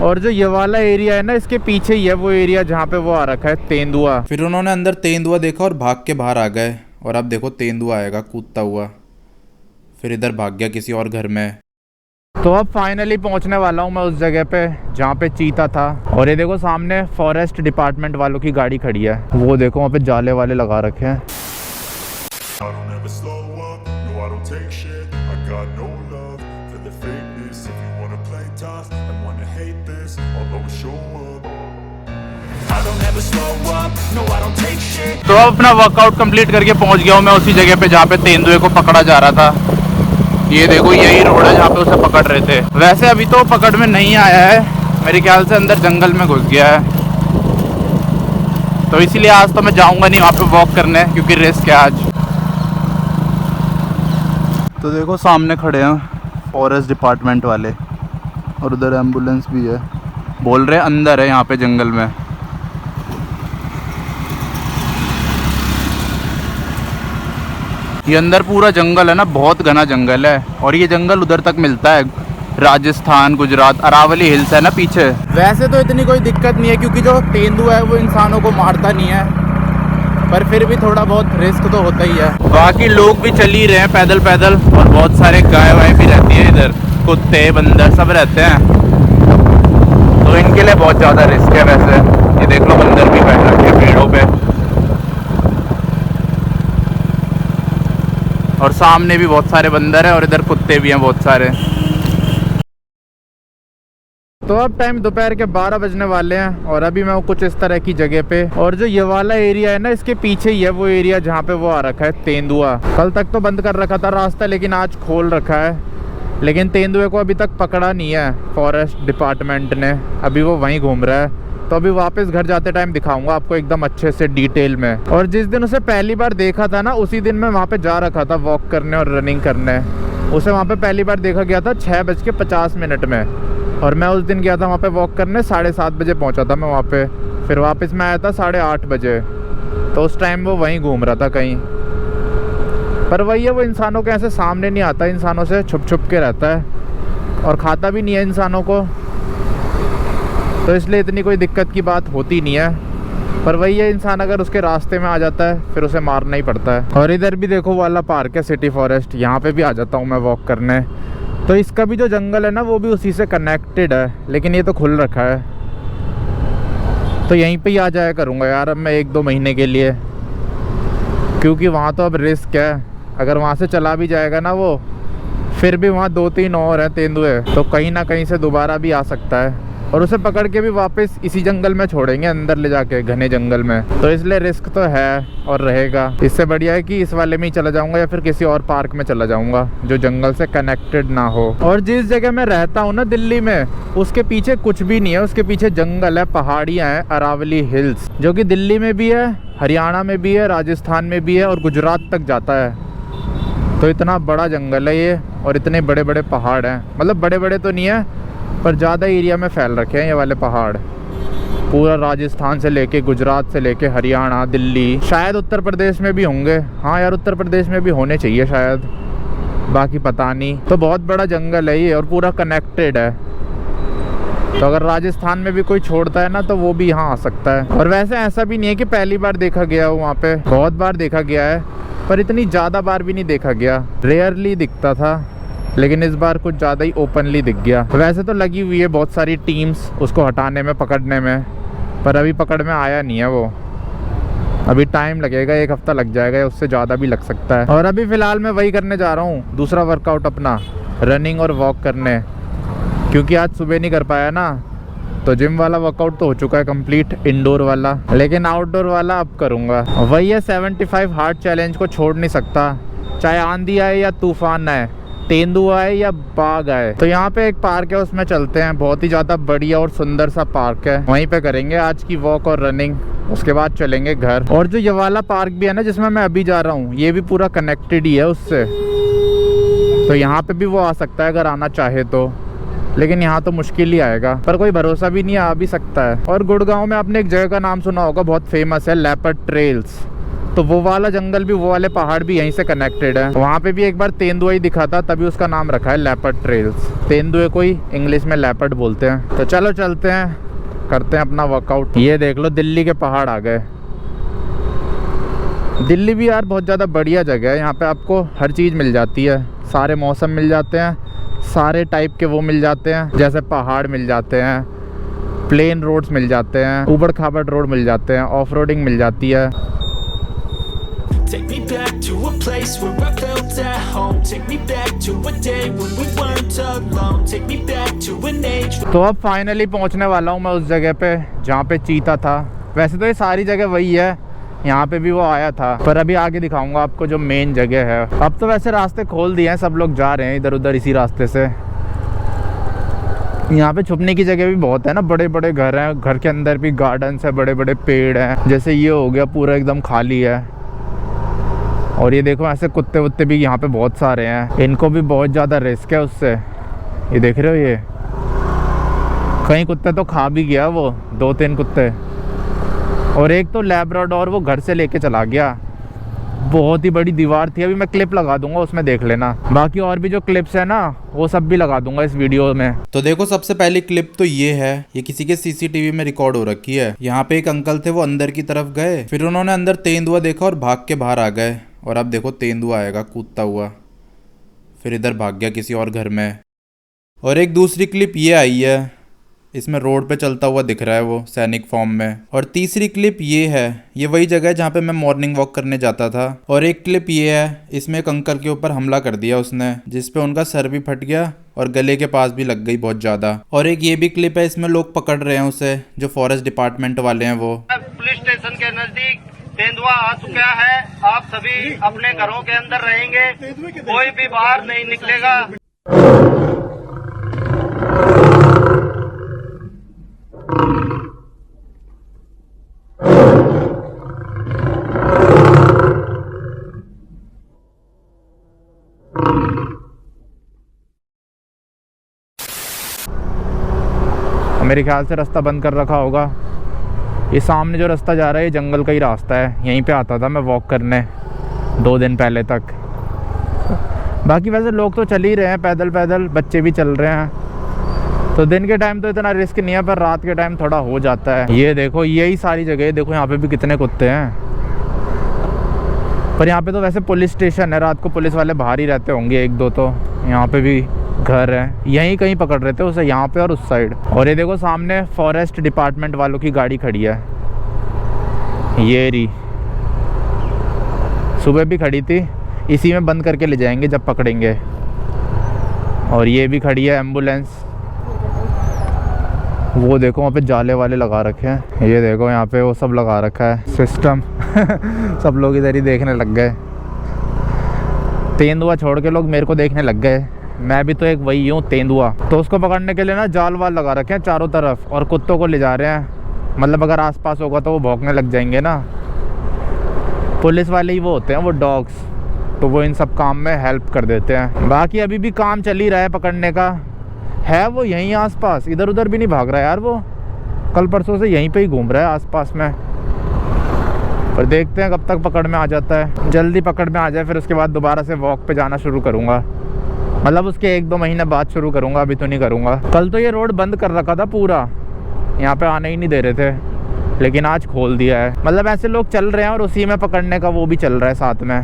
और जो ये वाला एरिया है ना, इसके पीछे ही है वो एरिया जहाँ पे वो आ रखा है तेंदुआ। फिर उन्होंने अंदर तेंदुआ देखा और भाग के बाहर आ गए। और अब देखो तेंदुआ आएगा कूदता हुआ, फिर इधर भाग गया किसी और घर में। तो अब फाइनली पहुंचने वाला हूं मैं उस जगह पे जहाँ पे चीता था। और ये देखो सामने फॉरेस्ट डिपार्टमेंट वालों की गाड़ी खड़ी है, वो देखो वहाँ पे जाले वाले लगा रखे हैं। तो अब अपना वर्कआउट कंप्लीट करके पहुंच गया हूँ मैं उसी जगह पे जहाँ पे तेंदुए को पकड़ा जा रहा था। ये देखो यही रोड है जहाँ पे उसे पकड़ रहे थे। वैसे अभी तो पकड़ में नहीं आया है, मेरे ख्याल से अंदर जंगल में घुस गया है। तो इसीलिए आज तो मैं जाऊंगा नहीं वहाँ पे वॉक करने, क्योंकि रिस्क है आज। तो देखो सामने खड़े हैं फॉरेस्ट डिपार्टमेंट वाले, और उधर एम्बुलेंस भी है। बोल रहे अंदर है यहाँ पे जंगल में। ये अंदर पूरा जंगल है ना, बहुत घना जंगल है। और ये जंगल उधर तक मिलता है, राजस्थान, गुजरात, अरावली हिल्स है ना पीछे। वैसे तो इतनी कोई दिक्कत नहीं है, क्योंकि जो तेंदुआ है वो इंसानों को मारता नहीं है, पर फिर भी थोड़ा बहुत रिस्क तो होता ही है। बाकी लोग भी चल ही रहे हैं पैदल पैदल, और बहुत सारे गाय वाय भी रहती है इधर, कुत्ते बंदर सब रहते हैं, तो इनके लिए बहुत ज़्यादा रिस्क है। वैसे ये देख लो बंदर भी बैठ रखे हैं पेड़ों पे, और सामने भी बहुत सारे बंदर हैं, और इधर कुत्ते भी हैं बहुत सारे। तो अब टाइम दोपहर के 12 बजने वाले हैं, और अभी मैं हूँ कुछ इस तरह की जगह पे। और जो ये वाला एरिया है ना, इसके पीछे ही है वो एरिया जहाँ पे वो आ रखा है तेंदुआ। कल तक तो बंद कर रखा था रास्ता, लेकिन आज खोल रखा है। लेकिन तेंदुए को अभी तक पकड़ा नहीं है फॉरेस्ट डिपार्टमेंट ने, अभी वो वहीं घूम रहा है। तो अभी वापस घर जाते टाइम दिखाऊंगा आपको एकदम अच्छे से डिटेल में। और जिस दिन उसे पहली बार देखा था ना, उसी दिन मैं वहाँ पे जा रखा था वॉक करने और रनिंग करने। उसे वहाँ पे पहली बार देखा गया था 6:50 में, और मैं उस दिन गया था वहाँ पे वॉक करने 7:30 बजे पहुँचा था मैं वहाँ पे। फिर वापस मैं आया था 8:30 बजे, तो उस टाइम वो वहीं घूम रहा था कहीं। पर वही है, वो इंसानों के ऐसे सामने नहीं आता, इंसानों से छुप छुप के रहता है, और खाता भी नहीं है इंसानों को, तो इसलिए इतनी कोई दिक्कत की बात होती नहीं है। पर वही है, इंसान अगर उसके रास्ते में आ जाता है फिर उसे मारना ही पड़ता है। और इधर भी देखो वाला पार्क है सिटी फॉरेस्ट, यहाँ पे भी आ जाता हूँ मैं वॉक करने। तो इसका भी जो जंगल है ना, वो भी उसी से कनेक्टेड है, लेकिन ये तो खुल रखा है, तो यहीं पे ही आ जाया करूँगा यार अब मैं 1-2 महीने के लिए, क्योंकि वहाँ तो अब रिस्क है। अगर वहाँ से चला भी जाएगा ना वो, फिर भी वहाँ 2-3 और हैं तेंदुए, तो कहीं ना कहीं से दोबारा भी आ सकता है, और उसे पकड़ के भी वापस इसी जंगल में छोड़ेंगे, अंदर ले जाके घने जंगल में। तो इसलिए रिस्क तो है और रहेगा। इससे बढ़िया है कि इस वाले में ही चला जाऊंगा, या फिर किसी और पार्क में चला जाऊंगा जो जंगल से कनेक्टेड ना हो। और जिस जगह मैं रहता हूँ ना दिल्ली में, उसके पीछे कुछ भी नहीं है, उसके पीछे जंगल है, पहाड़ियाँ हैं, अरावली हिल्स, जो कि दिल्ली में भी है, हरियाणा में भी है, राजस्थान में भी है, और गुजरात तक जाता है। तो इतना बड़ा जंगल है ये, और इतने बड़े बड़े पहाड़ हैं, मतलब बड़े बड़े तो नहीं है, पर ज़्यादा एरिया में फैल रखे हैं ये वाले पहाड़। पूरा राजस्थान से लेके, गुजरात से लेके, हरियाणा, दिल्ली, शायद उत्तर प्रदेश में भी होंगे। हाँ यार, उत्तर प्रदेश में भी होने चाहिए शायद, बाकी पता नहीं। तो बहुत बड़ा जंगल है ये, और पूरा कनेक्टेड है। तो अगर राजस्थान में भी कोई छोड़ता है ना, तो वो भी यहाँ आ सकता है। और वैसे ऐसा भी नहीं है कि पहली बार देखा गया हो, वहाँ पे बहुत बार देखा गया है, पर इतनी ज़्यादा बार भी नहीं देखा गया, रेयरली दिखता था, लेकिन इस बार कुछ ज़्यादा ही ओपनली दिख गया। वैसे तो लगी हुई है बहुत सारी टीम्स उसको हटाने में, पकड़ने में, पर अभी पकड़ में आया नहीं है वो। अभी टाइम लगेगा, 1 हफ्ता लग जाएगा, या उससे ज़्यादा भी लग सकता है। और अभी फ़िलहाल मैं वही करने जा रहा हूँ, दूसरा वर्कआउट अपना, रनिंग और वॉक करने, क्योंकि आज सुबह नहीं कर पाया ना। तो जिम वाला वर्कआउट तो हो चुका है कंप्लीट, इंडोर वाला, लेकिन आउटडोर वाला अब करूँगा। वही है 75 हार्ट चैलेंज को छोड़ नहीं सकता, चाहे आंधी आए या तूफान आए, तेंदुआ आए या बाघ आए। तो यहाँ पे एक पार्क है, उसमें चलते हैं, बहुत ही ज़्यादा बढ़िया और सुंदर सा पार्क है, वहीं पे करेंगे आज की वॉक और रनिंग, उसके बाद चलेंगे घर। और जो ये वाला पार्क भी है ना जिसमें मैं अभी जा रहा हूँ, ये भी पूरा कनेक्टेड ही है उससे, तो यहाँ पे भी वो आ सकता है अगर आना चाहे तो, लेकिन यहाँ तो मुश्किल ही आएगा, पर कोई भरोसा भी नहीं, आ भी सकता है। और गुड़गांव में आपने एक जगह का नाम सुना होगा, बहुत फेमस है, लेपर्ड ट्रेल्स। तो वो वाला जंगल भी, वो वाले पहाड़ भी यहीं से कनेक्टेड है। वहाँ पे भी एक बार तेंदुआ ही दिखा था, तभी उसका नाम रखा है लेपर्ड ट्रेल्स। तेंदुए को ही इंग्लिश में लेपर्ड बोलते हैं। तो चलो चलते हैं, करते हैं अपना वर्कआउट। ये देख लो दिल्ली के पहाड़ आ गए। दिल्ली भी यार बहुत ज़्यादा बढ़िया जगह है। यहाँ पे आपको हर चीज़ मिल जाती है, सारे मौसम मिल जाते हैं, सारे टाइप के वो मिल जाते हैं, जैसे पहाड़ मिल जाते हैं, प्लेन रोड्स मिल जाते हैं, ऊबड़ खाबड़ रोड मिल जाते हैं, ऑफ रोडिंग मिल जाती है। Take me back to a place where I felt at home. Take me back to a day when we weren't alone. Take me back to an age. तो अब फाइनली पहुंचने वाला हूं मैं उस जगह पे जहाँ पे चीता था। वैसे तो ये सारी जगह वही है, यहाँ पे भी वो आया था, पर अभी आगे दिखाऊंगा आपको जो मेन जगह है। अब तो वैसे रास्ते खोल दिए हैं, सब लोग जा रहे हैं इधर उधर इसी रास्ते से। यहाँ पे छुपने की जगह भी बहुत है ना, बड़े बड़े घर हैं, घर के अंदर भी गार्डन्स है, बड़े बड़े पेड़ हैं। जैसे ये हो गया पूरा एकदम खाली है। और ये देखो ऐसे कुत्ते वुत्ते भी यहाँ पे बहुत सारे हैं, इनको भी बहुत ज़्यादा रिस्क है उससे। ये देख रहे हो, ये कई कुत्ते तो खा भी गया वो, 2-3 कुत्ते। और एक तो लैब्राडोर वो घर से लेके चला गया। बहुत ही बड़ी दीवार थी, अभी मैं क्लिप लगा दूंगा उसमें देख लेना। बाकी और भी जो क्लिप्स है ना वो सब भी लगा दूंगा इस वीडियो में। तो देखो सबसे पहली क्लिप तो ये है, ये किसी के सीसीटीवी में रिकॉर्ड हो रखी है। यहाँ पे एक अंकल थे, वो अंदर की तरफ गए, फिर उन्होंने अंदर तेंदुआ देखा और भाग के बाहर आ गए। और अब देखो तेंदुआ आएगा कूदता हुआ, फिर इधर भाग गया किसी और घर में। और एक दूसरी क्लिप ये आई है, इसमें रोड पे चलता हुआ दिख रहा है वो सैनिक फॉर्म में। और तीसरी क्लिप ये है, ये वही जगह है जहाँ पे मैं मॉर्निंग वॉक करने जाता था। और एक क्लिप ये है, इसमें एक अंकल के ऊपर हमला कर दिया उसने, जिसपे उनका सर भी फट गया और गले के पास भी लग गई बहुत ज्यादा। और एक ये भी क्लिप है, इसमें लोग पकड़ रहे हैं उसे, जो फॉरेस्ट डिपार्टमेंट वाले हैं वो। पुलिस स्टेशन के नजदीक तेंदुआ आ चुका है। आप सभी अपने घरों के अंदर रहेंगे, कोई भी बाहर नहीं निकलेगा। मेरे ख्याल से रास्ता बंद कर रखा होगा। ये सामने जो रास्ता जा रहा है ये जंगल का ही रास्ता है, यहीं पे आता था मैं वॉक करने 2 दिन पहले तक। बाकी वैसे लोग तो चल ही रहे हैं पैदल पैदल, बच्चे भी चल रहे हैं। तो दिन के टाइम तो इतना रिस्क नहीं है, पर रात के टाइम थोड़ा हो जाता है। ये देखो यही सारी जगह, देखो यहाँ पे भी कितने कुत्ते हैं। पर यहाँ पे तो वैसे पुलिस स्टेशन है, रात को पुलिस वाले बाहर ही रहते होंगे 1-2 तो। यहाँ पे भी घर है, यहीं कहीं पकड़ रहे थे उसे, यहाँ पे और उस साइड। और ये देखो सामने फॉरेस्ट डिपार्टमेंट वालों की गाड़ी खड़ी है, ये रही, सुबह भी खड़ी थी, इसी में बंद करके ले जाएंगे जब पकड़ेंगे। और ये भी खड़ी है एम्बुलेंस। वो देखो वहाँ पे जाले वाले लगा रखे हैं, ये देखो यहाँ पे वो सब लगा रखा है सिस्टम। सब लोग इधर ही देखने लग गए। तेंदुआ छोड़ के लोग मेरे को देखने लग गए, मैं भी तो एक वही हूँ तेंदुआ। तो उसको पकड़ने के लिए ना जाल वाल लगा रखे हैं चारों तरफ, और कुत्तों को ले जा रहे हैं। मतलब अगर आसपास होगा तो वो भौंकने लग जाएंगे ना। पुलिस वाले ही वो होते हैं, वो डॉग्स, तो वो इन सब काम में हेल्प कर देते हैं। बाकी अभी भी काम चल ही रहा है पकड़ने का। है वो यहीं आसपास, इधर उधर भी नहीं भाग रहा है यार, वो कल परसों से यहीं पे ही घूम रहा है आसपास में। पर देखते हैं कब तक पकड़ में आ जाता है। जल्दी पकड़ में आ जाए, फिर उसके बाद दोबारा से वॉक पे जाना शुरू करूँगा। मतलब उसके 1-2 महीने बाद शुरू करूँगा, अभी तो नहीं करूँगा। कल तो ये रोड बंद कर रखा था पूरा, यहाँ पे आने ही नहीं दे रहे थे, लेकिन आज खोल दिया है। मतलब ऐसे लोग चल रहे हैं और उसी में पकड़ने का वो भी चल रहा है साथ में।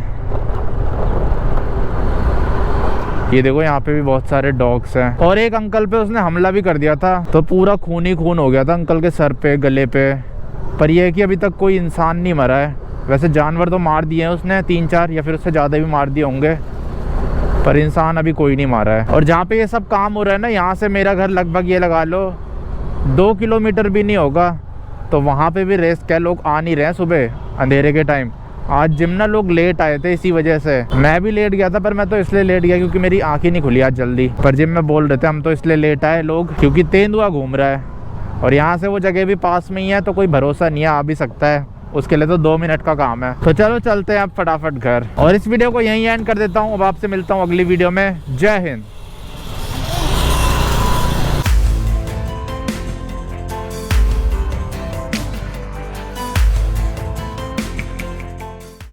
ये देखो यहाँ पे भी बहुत सारे डॉग्स हैं। और एक अंकल पे उसने हमला भी कर दिया था, तो पूरा खून ही खून हो गया था अंकल के सर पे, गले पे। पर यह है कि अभी तक कोई इंसान नहीं मरा है। वैसे जानवर तो मार दिए हैं उसने, 3-4 या फिर उससे ज़्यादा भी मार दिए होंगे, पर इंसान अभी कोई नहीं मारा है। और जहाँ पे ये सब काम हो रहा है ना, यहाँ से मेरा घर लगभग ये लगा लो 2 किलोमीटर भी नहीं होगा। तो वहाँ पे भी रिस्क है, लोग आ नहीं रहे हैं सुबह अंधेरे के टाइम। आज जिम ना लोग लेट आए थे, इसी वजह से मैं भी लेट गया था। पर मैं तो इसलिए लेट गया क्योंकि मेरी आँख ही नहीं खुली आज जल्दी। पर जिम में बोल रहे थे हम तो इसलिए लेट आए लोग, क्योंकि तेंदुआ घूम रहा है और यहाँ से वो जगह भी पास में ही है, तो कोई भरोसा नहीं है, आ भी सकता है। उसके लिए तो 2 मिनट का काम है। तो चलो चलते हैं अब फटाफट घर। और इस वीडियो को यहीं एंड कर देता हूँ। अब आपसे मिलता हूँ अगली वीडियो में। जय हिंद।